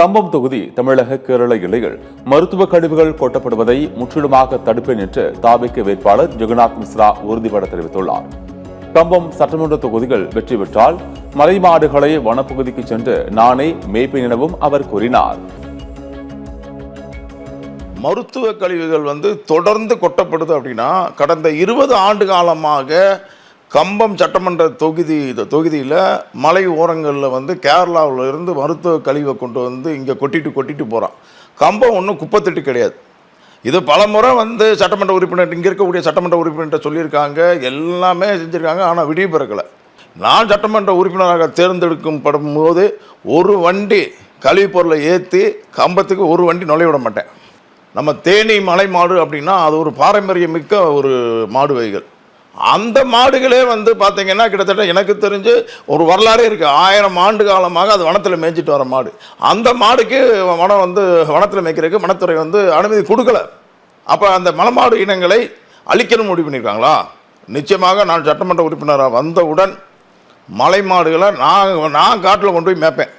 கம்பம் தொகுதி தமிழக கேரள எல்லையில் மருத்துவ கழிவுகள் கொட்டப்படுவதை முற்றிலுமாக தடுப்பேன் என்று தாபிக வேட்பாளர் ஜெகநாத் மிஸ்ரா உறுதிபட தெரிவித்துள்ளார். கம்பம் சட்டமன்ற தொகுதிகள் வெற்றி பெற்றால் மலைமாடுகளை வனப்பகுதிக்கு சென்று நானே மேய்ப்பேன் எனவும் அவர் கூறினார். மருத்துவ கழிவுகள் தொடர்ந்து கொட்டப்படுது அப்படின்னா, கடந்த 20 ஆண்டு காலமாக கம்பம் சட்டமன்ற தொகுதியில் மலை ஓரங்களில் கேரளாவில் இருந்து மருத்துவ கழிவை கொண்டு இங்கே கொட்டிட்டு போகிறான். கம்பம் ஒன்றும் குப்பைத்தொட்டி கிடையாது. இது பல முறை சட்டமன்ற உறுப்பினர் இங்கே இருக்கக்கூடிய சட்டமன்ற உறுப்பினர்கிட்ட சொல்லியிருக்காங்க, எல்லாமே செஞ்சுருக்காங்க. ஆனால் விடிவு பிறக்கலை. நான் சட்டமன்ற உறுப்பினராக தேர்ந்தெடுக்கும் போது ஒரு வண்டி கழிவு பொருளை ஏற்றி கம்பத்துக்கு ஒரு வண்டி நுழைய விட மாட்டேன். நம்ம தேனி மலை மாடு அப்படின்னா அது ஒரு பாரம்பரியமிக்க ஒரு மாடு வகைகள். அந்த மாடுகளே பார்த்தீங்கன்னா கிட்டத்தட்ட எனக்கு தெரிஞ்சு ஒரு வரலாறே இருக்குது. 1000 ஆண்டு காலமாக அது வனத்தில் மேய்ஞ்சிட்டு வர மாடு. அந்த மாடுக்கு வனம் வனத்தில் மேய்க்கிறதுக்கு வனத்துறை அனுமதி கொடுக்கல. அப்போ அந்த மலைமாடு இனங்களை அழிக்கணும் முடிவு பண்ணியிருக்காங்களா? நிச்சயமாக நான் சட்டமன்ற உறுப்பினராக வந்தவுடன் மலை மாடுகளை நான் காட்டில் கொண்டு போய் மேய்ப்பேன்.